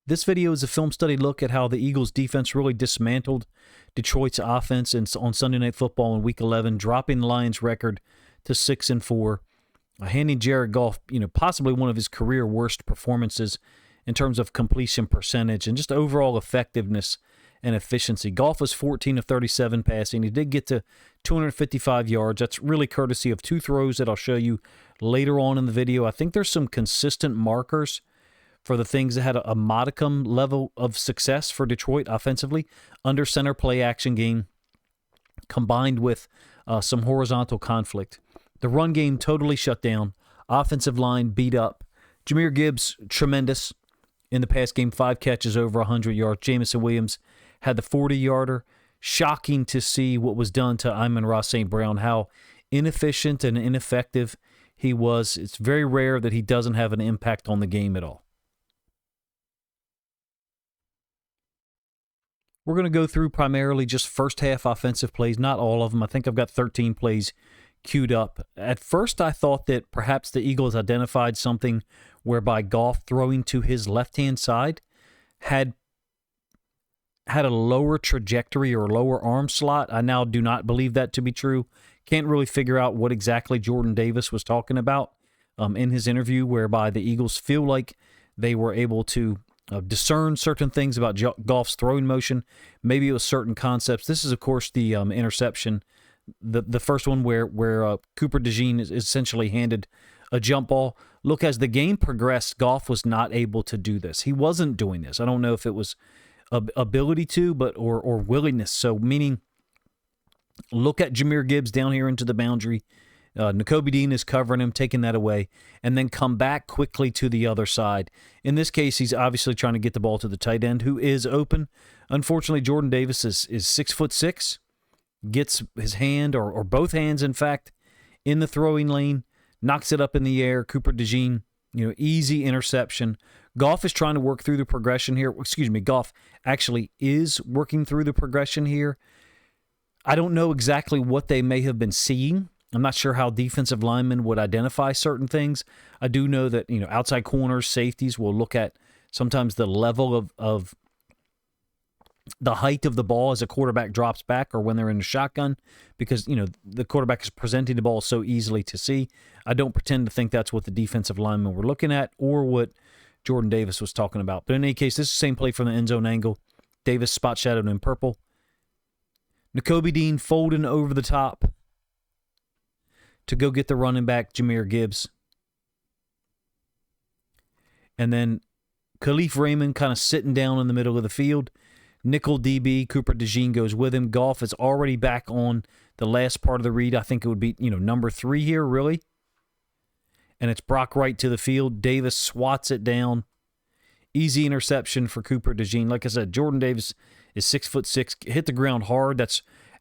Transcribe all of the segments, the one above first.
This video is a film study look at how the Eagles defense really dismantled Detroit's offense on Sunday Night Football in Week 11, dropping the Lions' record to 6-4, handing Jared Goff, possibly one of his career worst performances in terms of completion percentage and just overall effectiveness and efficiency. Goff was 14 of 37 passing. He did get to 255 yards. That's really courtesy of two throws that I'll show you later on in the video. I think there's some consistent markers for the things that had a modicum level of success for Detroit offensively. Under center play action game combined with some horizontal conflict. The run game totally shut down. Offensive line beat up. Jahmyr Gibbs, tremendous in the pass game. 5 catches over 100 yards. Jamison Williams had the 40-yarder. Shocking to see what was done to Amon-Ra St. Brown, how inefficient and ineffective he was. It's very rare that he doesn't have an impact on the game at all. We're going to go through primarily just first half offensive plays, not all of them. I think I've got 13 plays queued up. At first, I thought that perhaps the Eagles identified something whereby Goff throwing to his left-hand side had a lower trajectory or lower arm slot. I now do not believe that to be true. Can't really figure out what exactly Jordan Davis was talking about in his interview, whereby the Eagles feel like they were able to discern certain things about Goff's throwing motion. Maybe it was certain concepts. This is, of course, the interception, the first one where Cooper DeJean is essentially handed a jump ball. Look, as the game progressed, Goff was not able to do this. He wasn't doing this. I don't know if it was ability to, but or willingness. So meaning, look at Jahmyr Gibbs down here into the boundary. Nakobe Dean is covering him, taking that away, and then come back quickly to the other side. In this case, he's obviously trying to get the ball to the tight end, who is open. Unfortunately, Jordan Davis is 6'6", gets his hand, or both hands, in fact, in the throwing lane, knocks it up in the air. Cooper DeJean, easy interception. Goff is trying to work through the progression here. Goff actually is working through the progression here. I don't know exactly what they may have been seeing. I'm not sure how defensive linemen would identify certain things. I do know that, outside corners, safeties will look at sometimes the level of the height of the ball as a quarterback drops back or when they're in the shotgun because, the quarterback is presenting the ball so easily to see. I don't pretend to think that's what the defensive linemen were looking at or what Jordan Davis was talking about. But in any case, this is the same play from the end zone angle. Davis spot shadowed in purple. Nakobe Dean folding over the top to go get the running back, Jahmyr Gibbs. And then Khalif Raymond kind of sitting down in the middle of the field. Nickel DB, Cooper DeJean goes with him. Goff is already back on the last part of the read. I think it would be, number 3 here, really. And it's Brock Wright to the field. Davis swats it down. Easy interception for Cooper DeJean. Like I said, Jordan Davis is 6'6", hit the ground hard.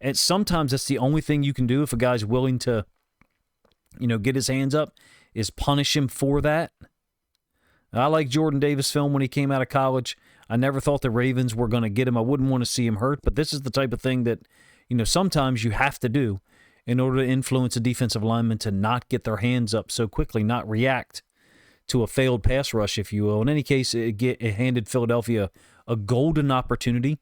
And sometimes that's the only thing you can do if a guy's willing to, get his hands up, is punish him for that. I like Jordan Davis' film when he came out of college. I never thought the Ravens were going to get him. I wouldn't want to see him hurt, but this is the type of thing that, sometimes you have to do in order to influence a defensive lineman to not get their hands up so quickly, not react to a failed pass rush, if you will. In any case, it handed Philadelphia a golden opportunity,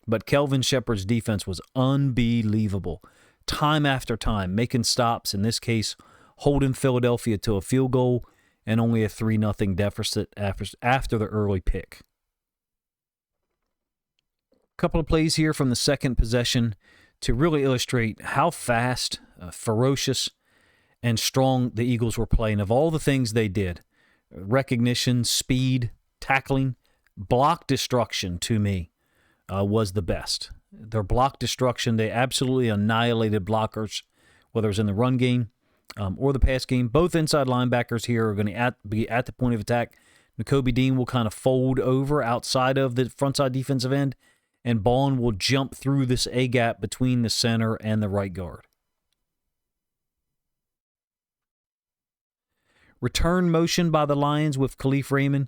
but Kelvin Shepard's defense was unbelievable. Time after time, making stops, in this case, holding Philadelphia to a field goal and only a 3-0 deficit after the early pick. A couple of plays here from the second possession to really illustrate how fast, ferocious, and strong the Eagles were playing. Of all the things they did, recognition, speed, tackling, block destruction to me was the best. Their block destruction, they absolutely annihilated blockers, whether it was in the run game or the pass game. Both inside linebackers here are going to be at the point of attack. Nakobe Dean will kind of fold over outside of the frontside defensive end, and Bond will jump through this A-gap between the center and the right guard. Return motion by the Lions with Khalif Raymond.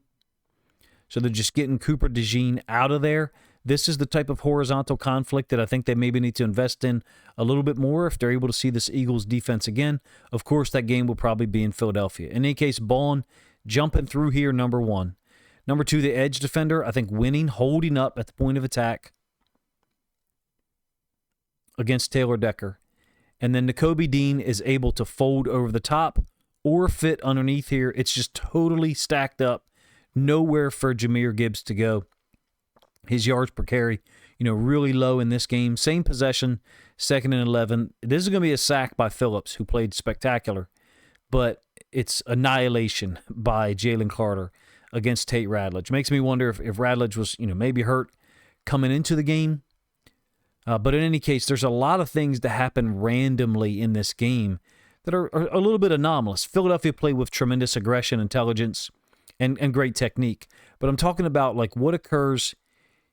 So they're just getting Cooper DeJean out of there. This is the type of horizontal conflict that I think they maybe need to invest in a little bit more if they're able to see this Eagles defense again. Of course, that game will probably be in Philadelphia. In any case, Bond jumping through here, number 1. Number 2, the edge defender, I think winning, holding up at the point of attack against Taylor Decker. And then Nakobe Dean is able to fold over the top or fit underneath here. It's just totally stacked up. Nowhere for Jahmyr Gibbs to go. His yards per carry, really low in this game. Same possession, 2nd and 11. This is going to be a sack by Phillips, who played spectacular. But it's annihilation by Jalen Carter against Tate Radledge. Makes me wonder if Radledge was, maybe hurt coming into the game. But in any case, there's a lot of things that happen randomly in this game that are a little bit anomalous. Philadelphia played with tremendous aggression, intelligence, and great technique. But I'm talking about like what occurs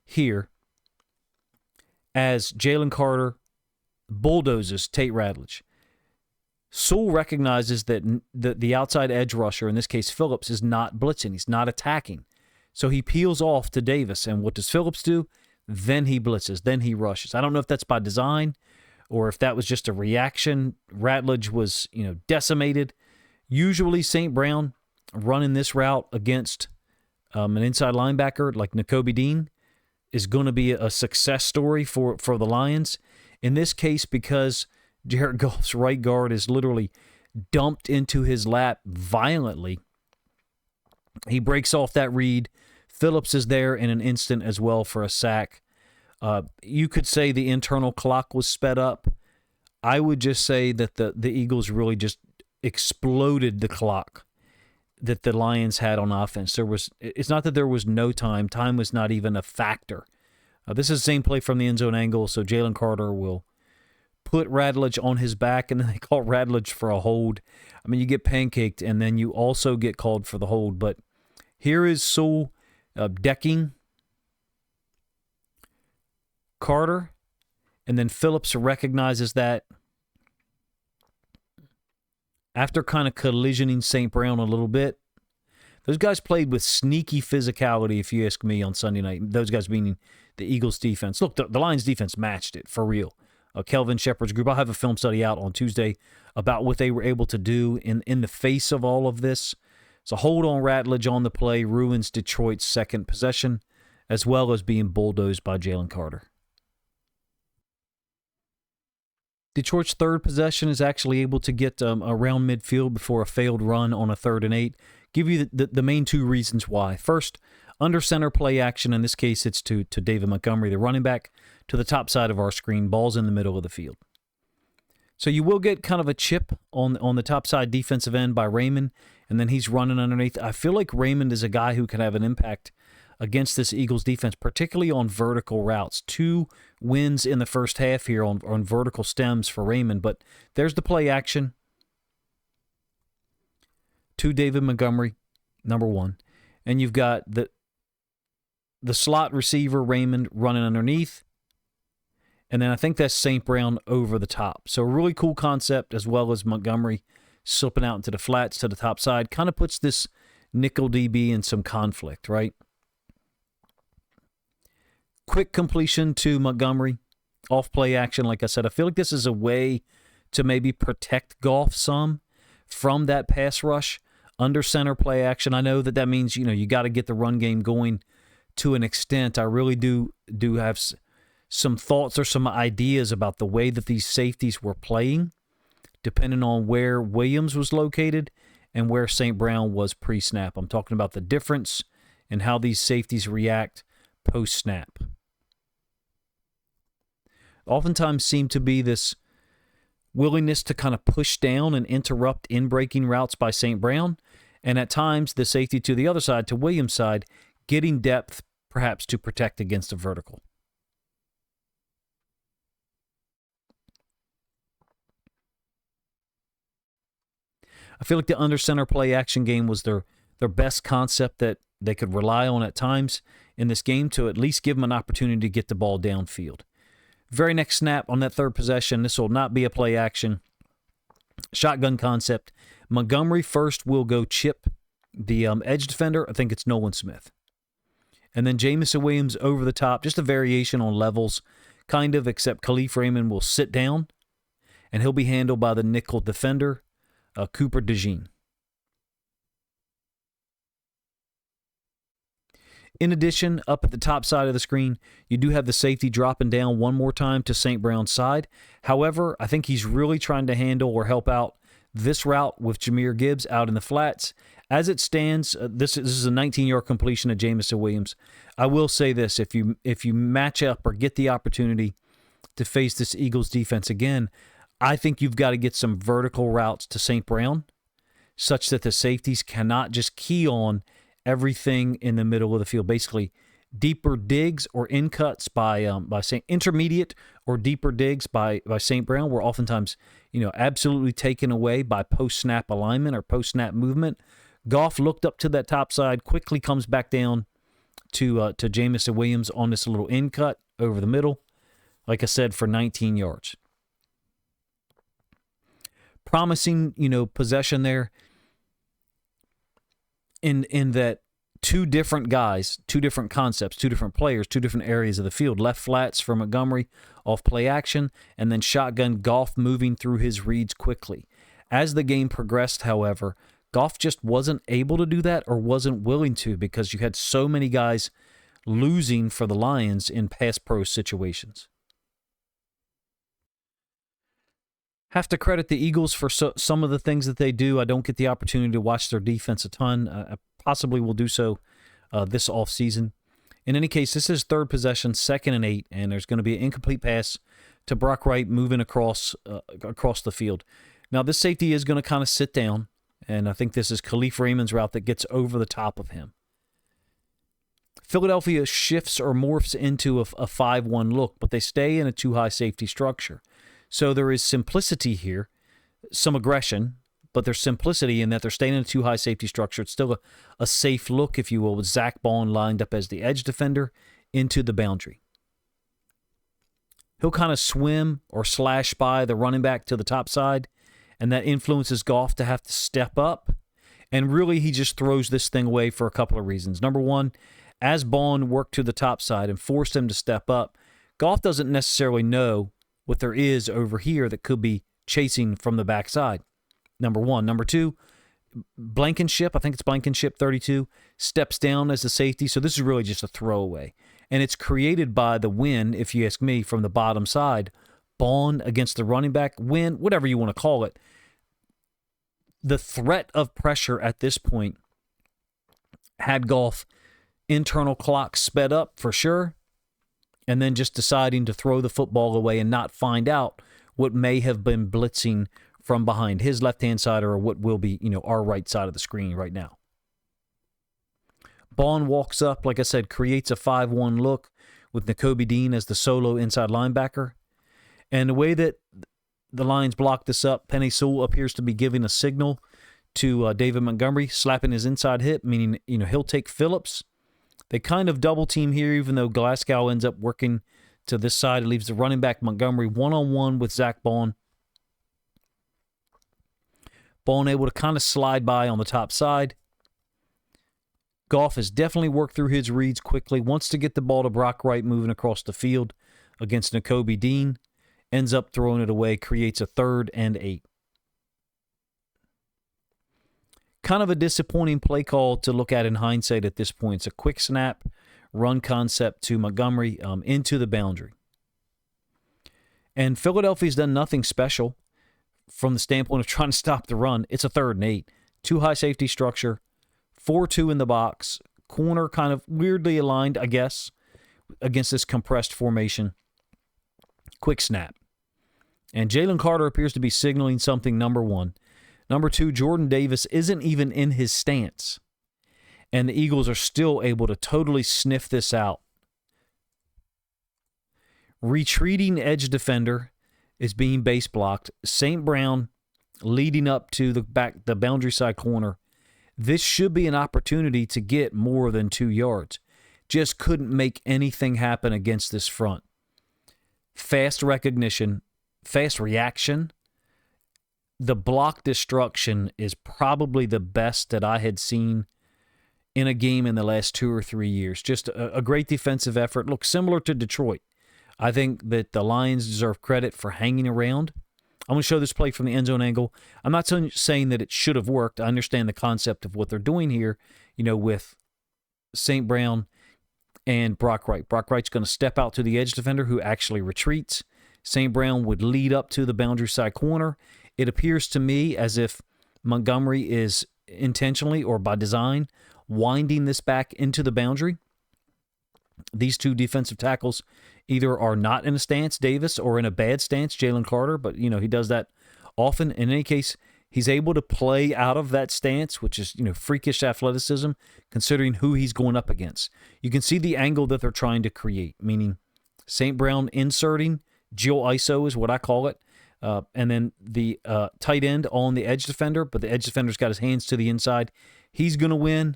here as Jalen Carter bulldozes Tate Radledge. Sewell recognizes that the outside edge rusher, in this case Phillips, is not blitzing. He's not attacking. So he peels off to Davis. And what does Phillips do? Then he blitzes. Then he rushes. I don't know if that's by design or if that was just a reaction. Radledge was, decimated. Usually St. Brown running this route against an inside linebacker like Nakobe Dean is going to be a success story for the Lions. In this case, because Jared Goff's right guard is literally dumped into his lap violently, he breaks off that read. Phillips is there in an instant as well for a sack. You could say the internal clock was sped up. I would just say that the Eagles really just exploded the clock that the Lions had on offense. It's not that there was no time. Time was not even a factor. This is the same play from the end zone angle, so Jalen Carter will put Radledge on his back, and then they call Radledge for a hold. I mean, you get pancaked, and then you also get called for the hold. But here is Sewell decking Carter, and then Phillips recognizes that after kind of collisioning St. Brown a little bit. Those guys played with sneaky physicality, if you ask me, on Sunday night. Those guys meaning the Eagles defense. Look, the Lions defense matched it, for real. Kelvin Shepard's group. I'll have a film study out on Tuesday about what they were able to do in the face of all of this. So hold on Radledge on the play ruins Detroit's second possession, as well as being bulldozed by Jalen Carter. Detroit's third possession is actually able to get around midfield before a failed run on a 3rd and 8. Give you the main 2 reasons why. First, under center play action. In this case, it's to David Montgomery, the running back, to the top side of our screen. Ball's in the middle of the field. So you will get kind of a chip on the top side defensive end by Raymond, and then he's running underneath. I feel like Raymond is a guy who can have an impact against this Eagles defense, particularly on vertical routes. 2 wins in the first half here on vertical stems for Raymond, but there's the play action to David Montgomery, number 1. And you've got the slot receiver, Raymond, running underneath. And then I think that's St. Brown over the top. So a really cool concept, as well as Montgomery slipping out into the flats to the top side. Kind of puts this nickel DB in some conflict, right? Quick completion to Montgomery. Off play action, like I said. I feel like this is a way to maybe protect Goff some from that pass rush. Under center play action. I know that means, you got to get the run game going to an extent. I really do have some thoughts or some ideas about the way that these safeties were playing, depending on where Williams was located and where St. Brown was pre-snap. I'm talking about the difference in how these safeties react post-snap. Oftentimes seem to be this willingness to kind of push down and interrupt in-breaking routes by St. Brown, and at times the safety to the other side, to Williams' side, getting depth perhaps to protect against a vertical. I feel like the under center play action game was their best concept that they could rely on at times in this game to at least give them an opportunity to get the ball downfield. Very next snap on that third possession, this will not be a play action. Shotgun concept. Montgomery first will go chip the edge defender. I think it's Nolan Smith. And then Jamison Williams over the top. Just a variation on levels, kind of, except Khalif Raymond will sit down, and he'll be handled by the nickel defender, Cooper DeJean. In addition, up at the top side of the screen, you do have the safety dropping down one more time to St. Brown's side. However, I think he's really trying to handle or help out this route with Jahmyr Gibbs out in the flats. As it stands, this is a 19-yard completion of Jameson Williams. I will say this, if you match up or get the opportunity to face this Eagles defense again, I think you've got to get some vertical routes to St. Brown such that the safeties cannot just key on everything in the middle of the field. Basically, deeper digs or in cuts by St. Intermediate or deeper digs by St. Brown were oftentimes, absolutely taken away by post-snap alignment or post-snap movement. Goff looked up to that top side, quickly comes back down to Jameson Williams on this little in cut over the middle, like I said, for 19 yards. Promising, possession there in that two different guys, two different concepts, two different players, two different areas of the field. Left flats for Montgomery off play action, and then shotgun Goff moving through his reads quickly. As the game progressed, however, Goff just wasn't able to do that or wasn't willing to because you had so many guys losing for the Lions in pass pro situations. Have to credit the Eagles for some of the things that they do. I don't get the opportunity to watch their defense a ton. I possibly will do so this offseason. In any case, this is third possession, 2nd and 8, and there's going to be an incomplete pass to Brock Wright moving across the field. Now, this safety is going to kind of sit down, and I think this is Khalif Raymond's route that gets over the top of him. Philadelphia shifts or morphs into a 5-1 look, but they stay in a too-high safety structure. So there is simplicity here, some aggression, but there's simplicity in that they're staying in a too-high safety structure. It's still a safe look, if you will, with Zach Bond lined up as the edge defender into the boundary. He'll kind of swim or slash by the running back to the top side, and that influences Goff to have to step up. And really, he just throws this thing away for a couple of reasons. Number one, as Bond worked to the top side and forced him to step up, Goff doesn't necessarily know what there is over here that could be chasing from the backside. Number one. Number two, Blankenship, I think it's Blankenship 32, steps down as the safety. So this is really just a throwaway. And it's created by the win, if you ask me, from the bottom side. Bond against the running back, win, whatever you want to call it. The threat of pressure at this point had Goff internal clock sped up for sure, and then just deciding to throw the football away and not find out what may have been blitzing from behind his left-hand side or what will be, our right side of the screen right now. Bond walks up, like I said, creates a 5-1 look with Nakobe Dean as the solo inside linebacker. And the way that the Lions block this up, Penei Sewell appears to be giving a signal to David Montgomery, slapping his inside hip, meaning, he'll take Phillips. They kind of double team here, even though Glasgow ends up working to this side. It leaves the running back Montgomery one-on-one with Zach Bond. Bond able to kind of slide by on the top side. Goff has definitely worked through his reads quickly, wants to get the ball to Brock Wright moving across the field against Nakobe Dean. Ends up throwing it away, creates a 3rd and 8. Kind of a disappointing play call to look at in hindsight at this point. It's a quick snap, run concept to Montgomery into the boundary. And Philadelphia's done nothing special from the standpoint of trying to stop the run. It's a 3rd and 8. Too high safety structure, 4-2 in the box, corner kind of weirdly aligned, I guess, against this compressed formation. Quick snap. And Jalen Carter appears to be signaling something, number one. Number two, Jordan Davis isn't even in his stance. And the Eagles are still able to totally sniff this out. Retreating edge defender is being base blocked. St. Brown leading up to the boundary side corner. This should be an opportunity to get more than 2 yards. Just couldn't make anything happen against this front. Fast recognition, fast reaction. The block destruction is probably the best that I had seen in a game in the last 2 or 3 years. Just a great defensive effort. Looks similar to Detroit. I think that the Lions deserve credit for hanging around. I'm going to show this play from the end zone angle. I'm not saying that it should have worked. I understand the concept of what they're doing here, with St. Brown and Brock Wright. Brock Wright's going to step out to the edge defender who actually retreats. St. Brown would lead up to the boundary side corner. It appears to me as if Montgomery is intentionally or by design winding this back into the boundary. These two defensive tackles either are not in a stance, Davis, or in a bad stance, Jalen Carter, but, he does that often. In any case, he's able to play out of that stance, which is, freakish athleticism, considering who he's going up against. You can see the angle that they're trying to create, meaning St. Brown inserting, Jill ISO is what I call it, and then the tight end on the edge defender, but the edge defender's got his hands to the inside. He's going to win,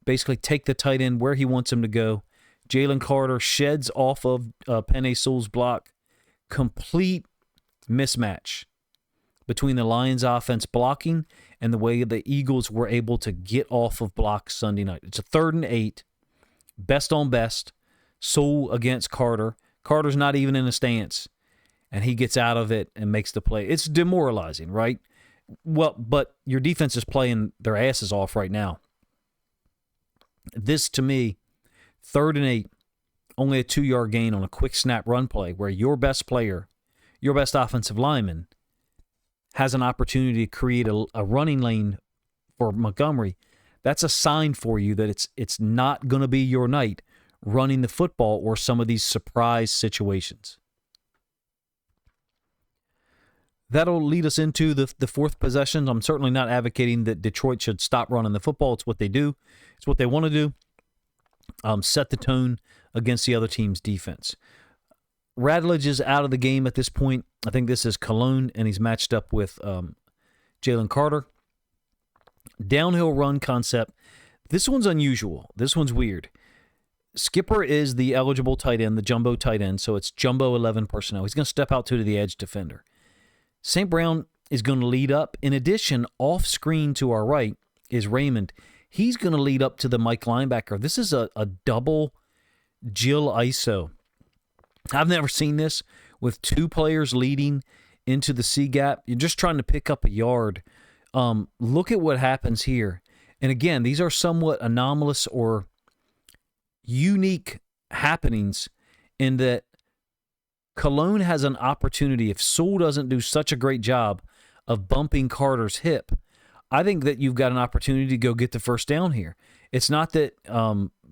basically take the tight end where he wants him to go. Jalen Carter sheds off of Penei Sewell's block. Complete mismatch between the Lions offense blocking and the way the Eagles were able to get off of blocks Sunday night. It's a 3rd and 8, best on best, Sewell against Carter. Carter's not even in a stance, and he gets out of it and makes the play. It's demoralizing, right? Well, but your defense is playing their asses off right now. This, to me, 3rd and 8, only a 2-yard gain on a quick snap run play where your best player, your best offensive lineman, has an opportunity to create a running lane for Montgomery. That's a sign for you that it's not going to be your night running the football or some of these surprise situations. That'll lead us into the fourth possession. I'm certainly not advocating that Detroit should stop running the football. It's what they do. It's what they want to do. Set the tone against the other team's defense. Radledge is out of the game at this point. I think this is Cologne, and he's matched up with Jalen Carter. Downhill run concept. This one's unusual. This one's weird. Skipper is the eligible tight end, the jumbo tight end, so it's jumbo 11 personnel. He's going to step out to the edge defender. St. Brown is going to lead up. In addition, off screen to our right is Raymond. He's going to lead up to the Mike linebacker. This is a double Jill ISO. I've never seen this with 2 players leading into the C gap. You're just trying to pick up a yard. Look at what happens here. And again, these are somewhat anomalous or unique happenings in that Cologne has an opportunity. If Sewell doesn't do such a great job of bumping Carter's hip, I think that you've got an opportunity to go get the first down here. It's not that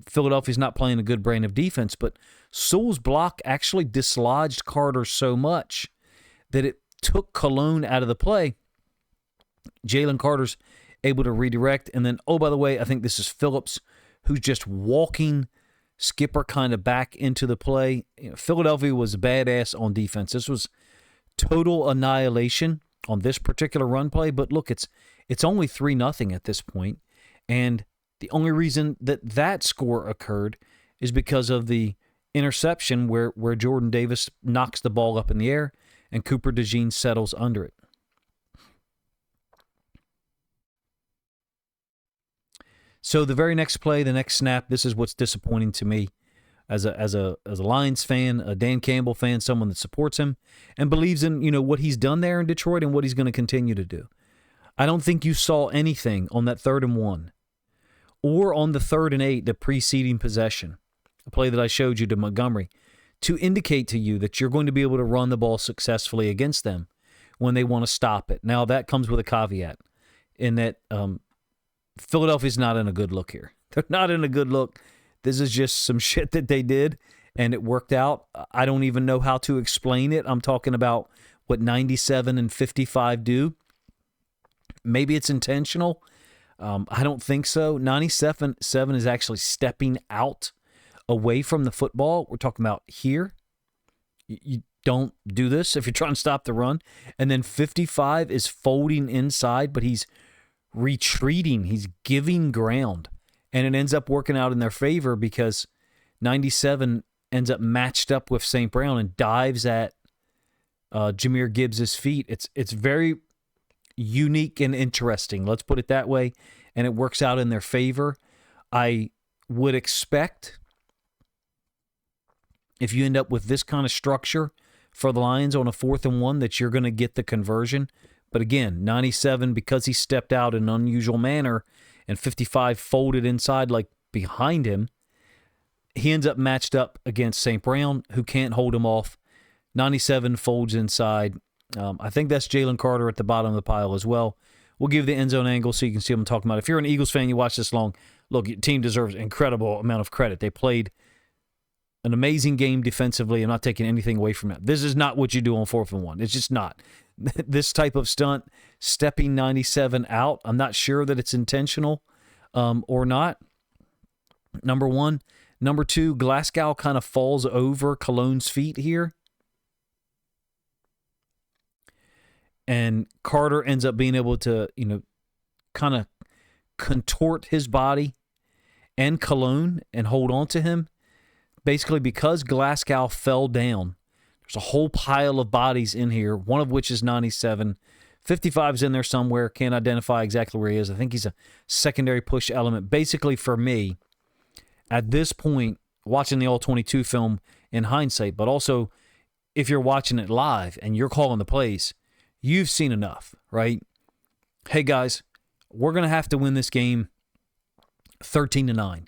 Philadelphia's not playing a good brand of defense, but Sewell's block actually dislodged Carter so much that it took Cologne out of the play. Jalen Carter's able to redirect. And then, oh, by the way, I think this is Phillips, who's just walking Skipper kind of back into the play. Philadelphia was badass on defense. This was total annihilation on this particular run play. But look, it's only 3-0 at this point. And the only reason that score occurred is because of the interception where Jordan Davis knocks the ball up in the air and Cooper DeJean settles under it. So the very next play, the next snap, this is what's disappointing to me as a Lions fan, a Dan Campbell fan, someone that supports him and believes in what he's done there in Detroit and what he's going to continue to do. I don't think you saw anything on that 3rd and 1 or on the 3rd and 8, the preceding possession, a play that I showed you to Montgomery, to indicate to you that you're going to be able to run the ball successfully against them when they want to stop it. Now, that comes with a caveat in that Philadelphia's not in a good look here. They're not in a good look. This is just some shit that they did, and it worked out. I don't even know how to explain it. I'm talking about what 97 and 55 do. Maybe it's intentional. I don't think so. 97 is actually stepping out away from the football. We're talking about here. You don't do this if you're trying to stop the run. And then 55 is folding inside, but he's retreating. He's giving ground. And it ends up working out in their favor because 97 ends up matched up with St. Brown and dives at Jahmyr Gibbs' feet. It's very unique and interesting. Let's put it that way. And it works out in their favor. I would expect if you end up with this kind of structure for the Lions on a 4th and 1 that you're going to get the conversion. But again, 97, because he stepped out in an unusual manner and 55 folded inside like behind him, he ends up matched up against St. Brown, who can't hold him off. 97 folds inside. I think that's Jalen Carter at the bottom of the pile as well. We'll give the end zone angle so you can see what I'm talking about. If you're an Eagles fan, you watch this long, look, your team deserves an incredible amount of credit. They played an amazing game defensively. I'm not taking anything away from that. This is not what you do on 4th and 1. It's just not. This type of stunt, stepping 97 out, I'm not sure that it's intentional or not, number one. Number two, Glasgow kind of falls over Cologne's feet here. And Carter ends up being able to, kind of contort his body and Cologne and hold on to him. Basically, because Glasgow fell down, there's a whole pile of bodies in here, one of which is 97. 55's in there somewhere. Can't identify exactly where he is. I think he's a secondary push element. Basically, for me, at this point, watching the All-22 film in hindsight, but also if you're watching it live and you're calling the plays, you've seen enough, right? Hey, guys, we're going to have to win this game 13-9.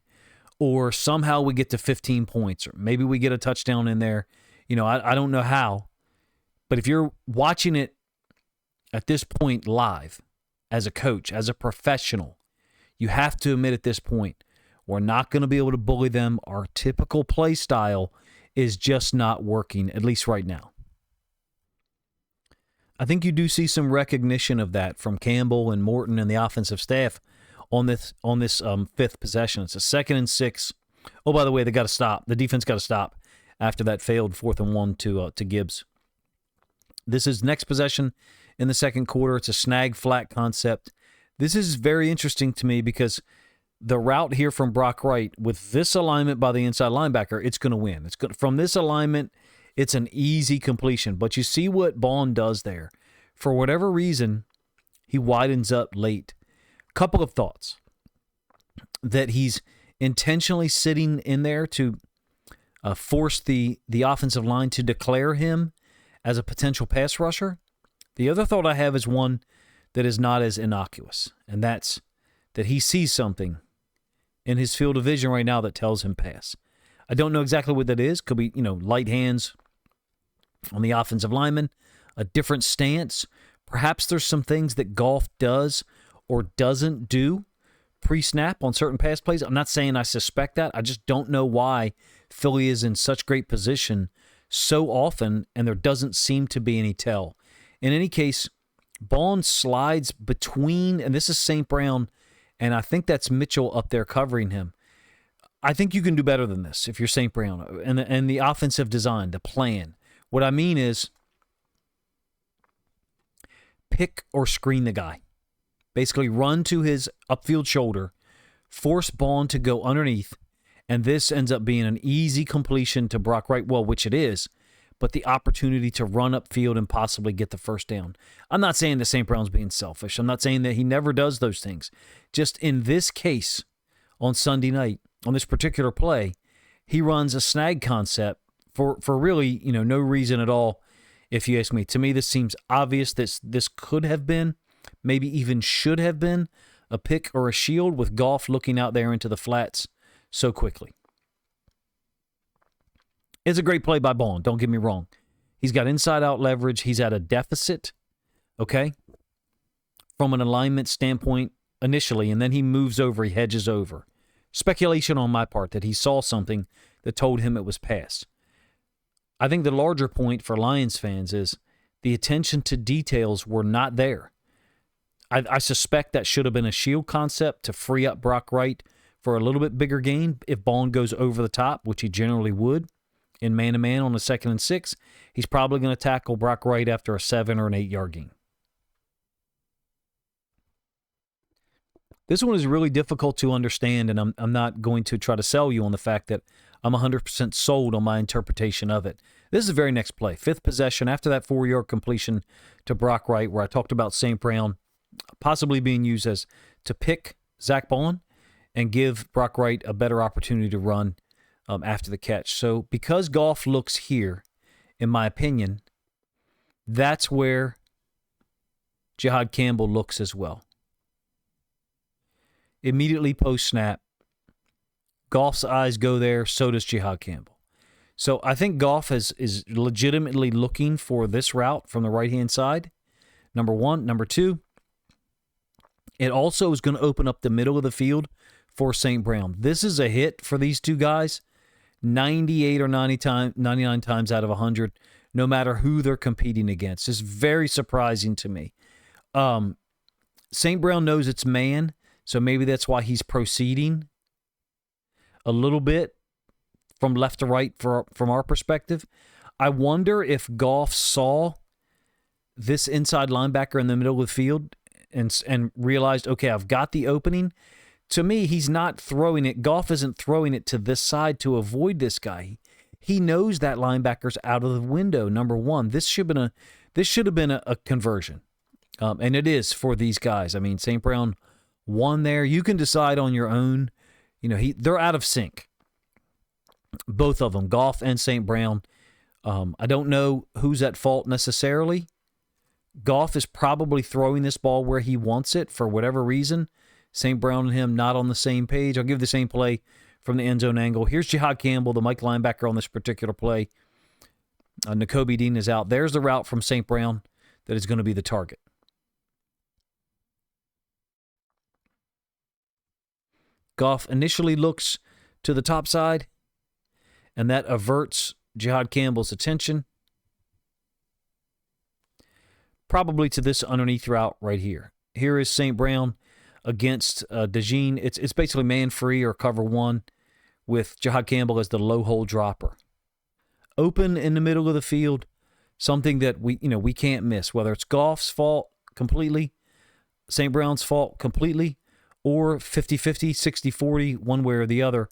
Or somehow we get to 15 points. Or maybe we get a touchdown in there. I don't know how. But if you're watching it at this point live, as a coach, as a professional, you have to admit at this point, we're not going to be able to bully them. Our typical play style is just not working, at least right now. I think you do see some recognition of that from Campbell and Morton and the offensive staff on this fifth possession. It's a 2nd and 6. Oh, by the way, they got to stop. The defense got to stop after that failed 4th and 1 to Gibbs. This is next possession in the second quarter. It's a snag flat concept. This is very interesting to me because the route here from Brock Wright with this alignment by the inside linebacker, it's going to win. It's good from this alignment. It's an easy completion, but you see what Bond does there. For whatever reason, he widens up late. Couple of thoughts. That he's intentionally sitting in there to force the offensive line to declare him as a potential pass rusher. The other thought I have is one that is not as innocuous, and that's that he sees something in his field of vision right now that tells him pass. I don't know exactly what that is. Could be, light hands on the offensive lineman, a different stance. Perhaps there's some things that Goff does or doesn't do pre-snap on certain pass plays. I'm not saying I suspect that. I just don't know why Philly is in such great position so often, and there doesn't seem to be any tell. In any case, Bond slides between, and this is St. Brown, and I think that's Mitchell up there covering him. I think you can do better than this if you're St. Brown. And the offensive design, the plan. What I mean is pick or screen the guy. Basically run to his upfield shoulder, force Bond to go underneath, and this ends up being an easy completion to Brock Wright, well, which it is, but the opportunity to run upfield and possibly get the first down. I'm not saying that St. Brown's being selfish. I'm not saying that he never does those things. Just in this case, on Sunday night, on this particular play, he runs a snag concept for really, no reason at all, if you ask me. To me, this seems obvious. This could have been, maybe even should have been, a pick or a shield with Goff looking out there into the flats so quickly. It's a great play by Bond, don't get me wrong. He's got inside-out leverage. He's at a deficit, okay, from an alignment standpoint initially, and then he moves over, he hedges over. Speculation on my part that he saw something that told him it was pass. I think the larger point for Lions fans is the attention to details were not there. I suspect that should have been a shield concept to free up Brock Wright for a little bit bigger gain if Bond goes over the top, which he generally would. In man-to-man on a 2nd and 6, he's probably going to tackle Brock Wright after a 7 or an 8-yard gain. This one is really difficult to understand, and I'm not going to try to sell you on the fact that I'm 100% sold on my interpretation of it. This is the very next play. 5th possession after that 4-yard completion to Brock Wright, where I talked about St. Brown possibly being used as to pick Zach Bond and give Brock Wright a better opportunity to run after the catch. So because Goff looks here, in my opinion, that's where Jihad Campbell looks as well. Immediately post-snap, Goff's eyes go there, so does Jihad Campbell. So I think Goff is legitimately looking for this route from the right-hand side, number one. Number two, it also is going to open up the middle of the field for St. Brown. This is a hit for these two guys 98 or 99 times out of 100, no matter who they're competing against. It's very surprising to me. St. Brown knows it's man, so maybe that's why he's proceeding a little bit from left to right from our perspective. I wonder if Goff saw this inside linebacker in the middle of the field and realized, okay, I've got the opening. To me, he's not throwing it. Goff isn't throwing it to this side to avoid this guy. He knows that linebacker's out of the window, number one. This should have been a conversion. And it is for these guys. I mean, St. Brown won there. You can decide on your own. They're out of sync. Both of them, Goff and St. Brown. I don't know who's at fault necessarily. Goff is probably throwing this ball where he wants it for whatever reason. St. Brown and him not on the same page. I'll give the same play from the end zone angle. Here's Jihad Campbell, the Mike linebacker on this particular play. Nakobe Dean is out. There's the route from St. Brown that is going to be the target. Goff initially looks to the top side, and that averts Jihad Campbell's attention. Probably to this underneath route right here. Here is St. Brown against DeJean. It's basically man free or cover one with Jihad Campbell as the low hole dropper. Open in the middle of the field, something that we can't miss, whether it's Goff's fault completely, St. Brown's fault completely, or 50-50, 60-40, one way or the other.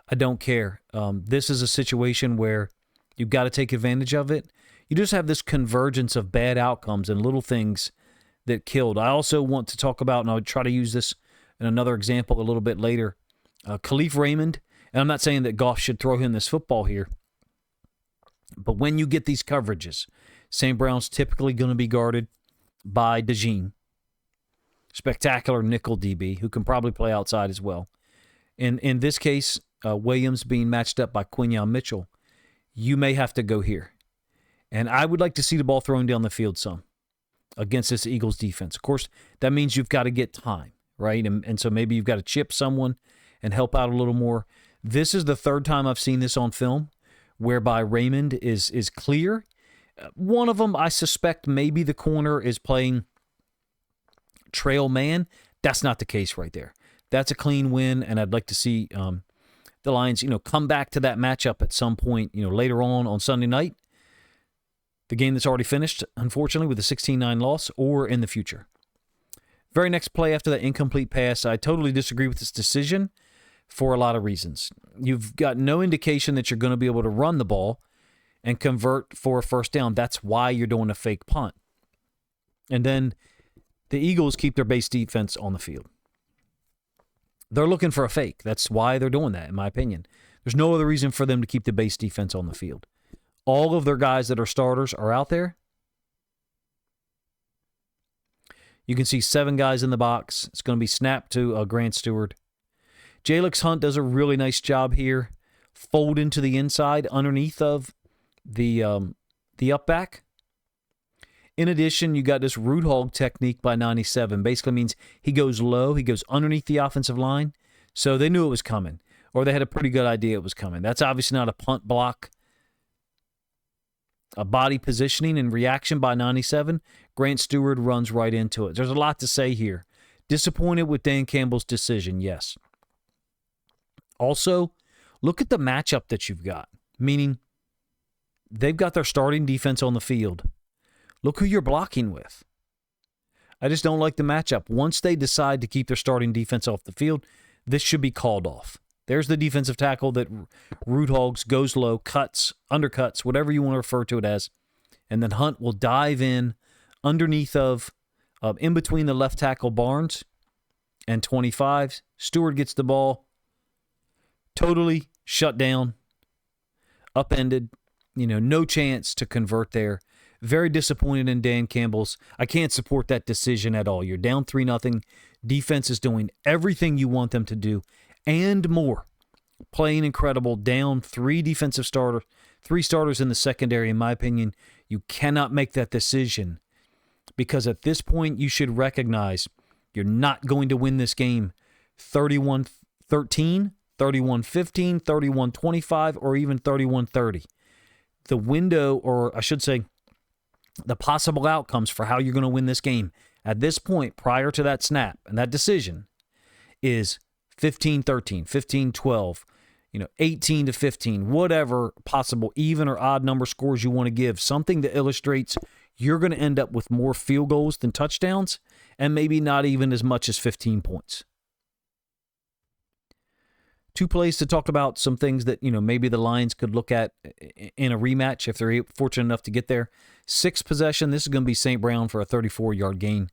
I don't care. This is a situation where you've got to take advantage of it. You just have this convergence of bad outcomes and little things that killed. I also want to talk about, and I'll try to use this in another example a little bit later, Khalif Raymond. And I'm not saying that Goff should throw him this football here, but when you get these coverages, St. Brown's typically going to be guarded by DeJean, spectacular nickel DB who can probably play outside as well. In this case, Williams being matched up by Quinyon Mitchell, you may have to go here. And I would like to see the ball thrown down the field some against this Eagles defense. Of course, that means you've got to get time, right? And so maybe you've got to chip someone and help out a little more. This is the third time I've seen this on film, whereby Raymond is clear. One of them, I suspect maybe the corner is playing trail man. That's not the case right there. That's a clean win, and I'd like to see the Lions, come back to that matchup at some point, later on Sunday night. The game that's already finished, unfortunately, with a 16-9 loss, or in the future. Very next play after that incomplete pass, I totally disagree with this decision for a lot of reasons. You've got no indication that you're going to be able to run the ball and convert for a first down. That's why you're doing a fake punt. And then the Eagles keep their base defense on the field. They're looking for a fake. That's why they're doing that, in my opinion. There's no other reason for them to keep the base defense on the field. All of their guys that are starters are out there. You can see 7 guys in the box. It's going to be snapped to Grant Stewart. Jalix Hunt does a really nice job here. Fold into the inside underneath of the up back. In addition, you got this root hog technique by 97. Basically means he goes low. He goes underneath the offensive line. So they knew it was coming, or they had a pretty good idea it was coming. That's obviously not a punt block. A body positioning and reaction by 97. Grant Stewart runs right into it. There's a lot to say here. Disappointed with Dan Campbell's decision, yes. Also, look at the matchup that you've got, meaning they've got their starting defense on the field. Look who you're blocking with. I just don't like the matchup. Once they decide to keep their starting defense off the field, this should be called off. There's the defensive tackle that root hogs, goes low, cuts, undercuts, whatever you want to refer to it as. And then Hunt will dive in underneath of, in between the left tackle Barnes and 25. Stewart gets the ball. Totally shut down. Upended. No chance to convert there. Very disappointed in Dan Campbell's. I can't support that decision at all. You're down 3-0. Defense is doing everything you want them to do and more. playing incredible, down three starters in the secondary. In my opinion, you cannot make that decision because at this point you should recognize you're not going to win this game 31-13, 31-15, 31-25, or even 31-30. The window, or I should say, the possible outcomes for how you're going to win this game at this point prior to that snap and that decision is 15-13, 15-12, 18-15, whatever possible even or odd number scores you want to give, something that illustrates you're going to end up with more field goals than touchdowns and maybe not even as much as 15 points. Two plays to talk about some things that, maybe the Lions could look at in a rematch if they're fortunate enough to get there. 6th possession, this is going to be St. Brown for a 34-yard gain.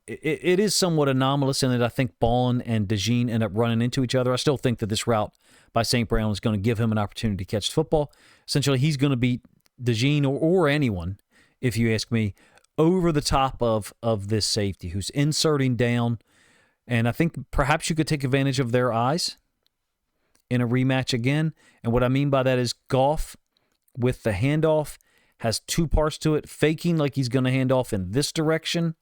It is somewhat anomalous in that I think Ballin and DeJean end up running into each other. I still think that this route by St. Brown is going to give him an opportunity to catch the football. Essentially, he's going to beat DeJean or anyone, if you ask me, over the top of this safety who's inserting down. And I think perhaps you could take advantage of their eyes in a rematch again. And what I mean by that is Goff with the handoff has two parts to it, faking like he's going to hand off in this direction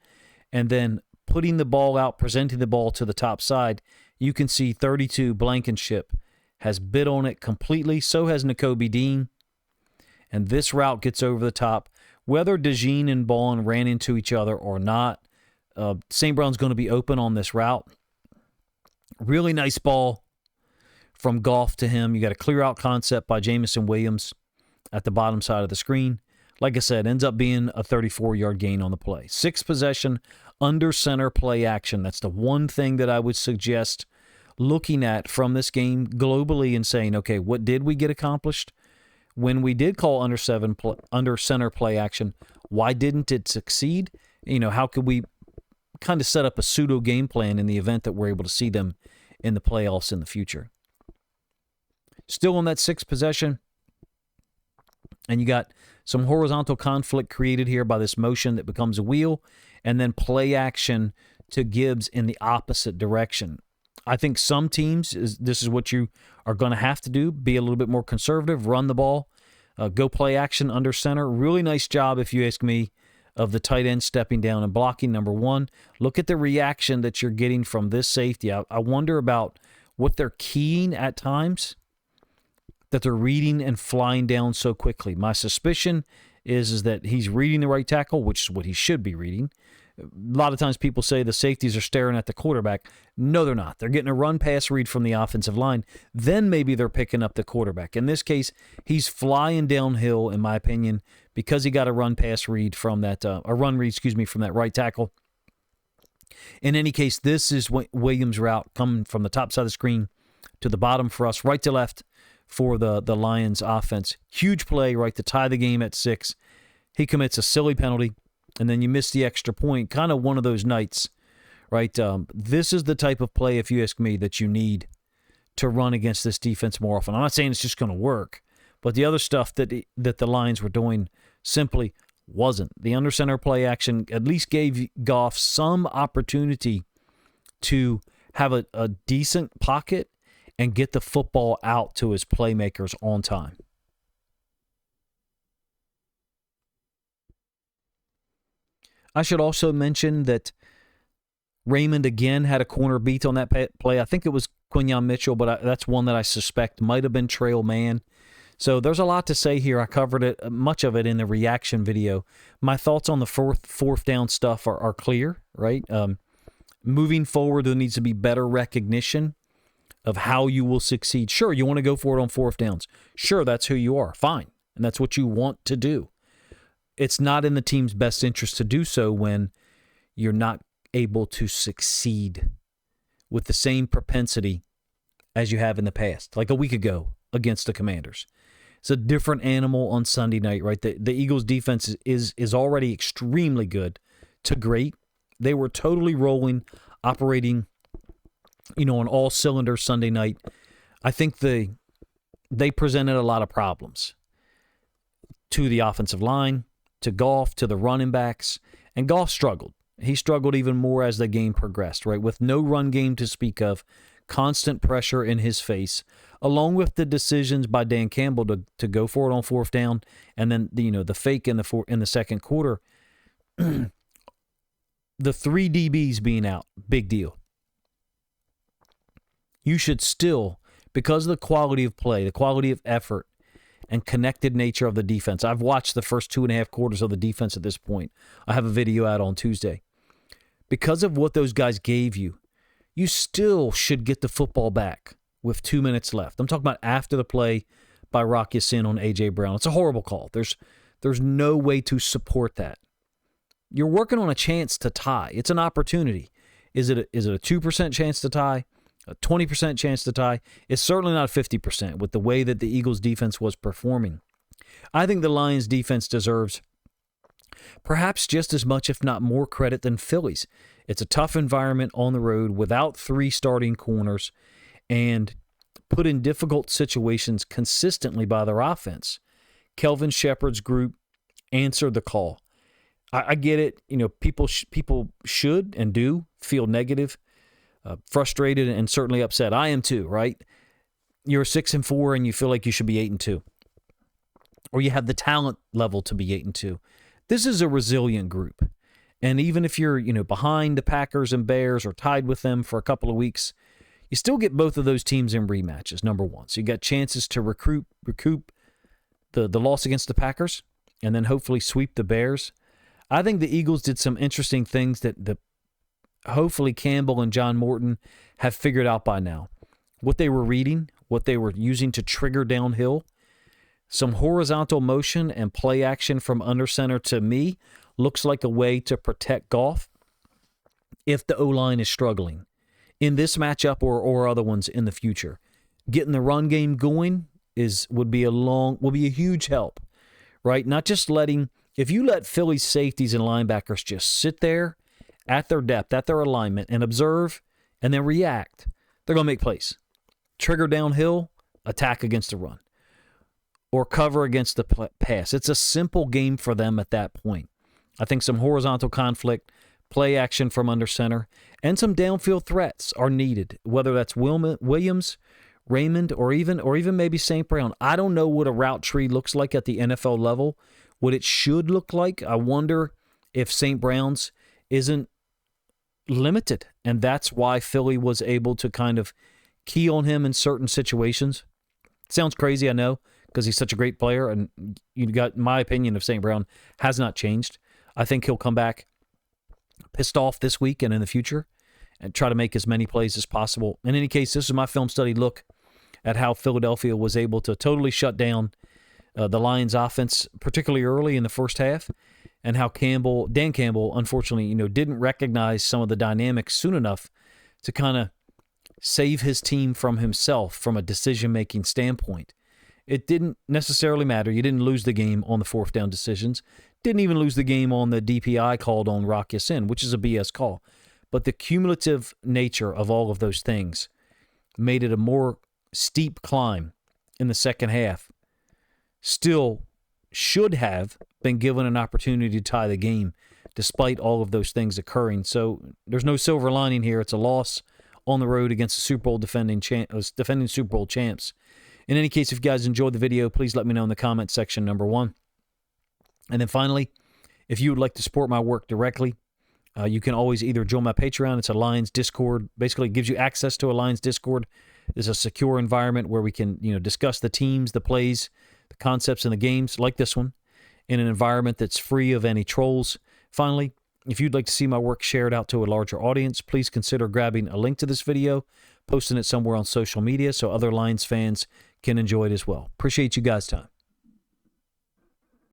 and then putting the ball out, presenting the ball to the top side. You can see 32 Blankenship has bid on it completely. So has Nakobe Dean. And this route gets over the top. Whether DeJean and Ballin ran into each other or not, St. Brown's going to be open on this route. Really nice ball from Goff to him. You got a clear out concept by Jamison Williams at the bottom side of the screen. Like I said, ends up being a 34-yard gain on the play. 6th possession, under center play action. That's the one thing that I would suggest looking at from this game globally and saying, okay, what did we get accomplished? When we did call under center play action, why didn't it succeed? How could we kind of set up a pseudo game plan in the event that we're able to see them in the playoffs in the future? Still on that 6th possession, and you got some horizontal conflict created here by this motion that becomes a wheel, and then play action to Gibbs in the opposite direction. I think some teams, this is what you are going to have to do, be a little bit more conservative, run the ball, go play action under center. Really nice job, if you ask me, of the tight end stepping down and blocking, number one. Look at the reaction that you're getting from this safety. I wonder about what they're keying at times, that they're reading and flying down so quickly. My suspicion is that he's reading the right tackle, which is what he should be reading. A lot of times people say the safeties are staring at the quarterback. No, they're not. They're getting a run-pass read from the offensive line. Then maybe they're picking up the quarterback. In this case, he's flying downhill, in my opinion, because he got a run-pass read from that, from that right tackle. In any case, this is Williams' route coming from the top side of the screen to the bottom for us, right to left for the Lions offense. Huge play, right, to tie the game at 6. He commits a silly penalty, and then you miss the extra point. Kind of one of those nights, right? This is the type of play, if you ask me, that you need to run against this defense more often. I'm not saying it's just going to work, but the other stuff that the Lions were doing simply wasn't. The under center play action at least gave Goff some opportunity to have a decent pocket and get the football out to his playmakers on time. I should also mention that Raymond again had a corner beat on that play. I think it was Quinyon Mitchell, but that's one that I suspect might have been Trail Man. So there's a lot to say here. I covered it, much of it in the reaction video. My thoughts on the fourth down stuff are clear, right? Moving forward, there needs to be better recognition of how you will succeed. Sure, you want to go for it on 4th downs. Sure, that's who you are. Fine. And that's what you want to do. It's not in the team's best interest to do so when you're not able to succeed with the same propensity as you have in the past, like a week ago against the Commanders. It's a different animal on Sunday night, right? The Eagles' defense is already extremely good to great. They were totally rolling, operating, on all cylinders Sunday night. I think they presented a lot of problems to the offensive line, to Goff, to the running backs, and Goff struggled. He struggled even more as the game progressed, right? With no run game to speak of, constant pressure in his face, along with the decisions by Dan Campbell to go for it on fourth down, and then the fake in the second quarter. The 3 DBs being out, big deal. You should still, because of the quality of play, the quality of effort, and connected nature of the defense. I've watched the first 2.5 quarters of the defense at this point. I have a video out on Tuesday. Because of what those guys gave you, you still should get the football back with 2 minutes left. I'm talking about after the play by Rock Ya-Sin on A.J. Brown. It's a horrible call. There's no way to support that. You're working on a chance to tie. It's an opportunity. Is it a 2% chance to tie? A 20% chance to tie? It's certainly not 50% with the way that the Eagles defense was performing. I think the Lions defense deserves perhaps just as much, if not more, credit than Philly's. It's a tough environment on the road without 3 starting corners and put in difficult situations consistently by their offense. Kelvin Shepard's group answered the call. I get it. People should and do feel negative, frustrated, and certainly upset. I am too, right? You're 6-4 and you feel like you should be 8-2. Or you have the talent level to be 8-2. This is a resilient group. And even if you're, behind the Packers and Bears or tied with them for a couple of weeks, you still get both of those teams in rematches, number one. So you got chances to recoup the loss against the Packers and then hopefully sweep the Bears. I think the Eagles did some interesting things that hopefully Campbell and John Morton have figured out by now. What they were reading, what they were using to trigger downhill, some horizontal motion and play action from under center, to me, looks like a way to protect Goff if the O-line is struggling in this matchup or other ones in the future. Getting the run game going will be a huge help, right? Not just if you let Philly's safeties and linebackers just sit there at their depth, at their alignment, and observe and then react, they're going to make plays. Trigger downhill, attack against the run, or cover against the pass. It's a simple game for them at that point. I think some horizontal conflict, play action from under center, and some downfield threats are needed, whether that's Williams, Raymond, or even maybe St. Brown. I don't know what a route tree looks like at the NFL level, what it should look like. I wonder if St. Brown's isn't limited, and that's why Philly was able to kind of key on him in certain situations. Sounds crazy, I know, because he's such a great player, and you got my opinion of St. Brown has not changed. I think he'll come back pissed off this week and in the future and try to make as many plays as possible. In any case, this is my film study look at how Philadelphia was able to totally shut down the Lions offense, particularly early in the first half, and how Dan Campbell, unfortunately, didn't recognize some of the dynamics soon enough to kind of save his team from himself from a decision-making standpoint. It didn't necessarily matter. You didn't lose the game on the fourth down decisions. Didn't even lose the game on the DPI called on Rock Ya-Sin, which is a BS call. But the cumulative nature of all of those things made it a more steep climb in the second half. Still should have been given an opportunity to tie the game despite all of those things occurring. So there's no silver lining here. It's a loss on the road against the Super Bowl defending Super Bowl champs. In any case, if you guys enjoyed the video, please let me know in the comment section, number one. And then finally, if you would like to support my work directly, you can always either join my Patreon. It's a Lions Discord. Basically, it gives you access to a Lions Discord. It's a secure environment where we can, discuss the teams, the plays, the concepts, and the games like this one in an environment that's free of any trolls. Finally, if you'd like to see my work shared out to a larger audience, please consider grabbing a link to this video, posting it somewhere on social media so other Lions fans can enjoy it as well. Appreciate you guys' time.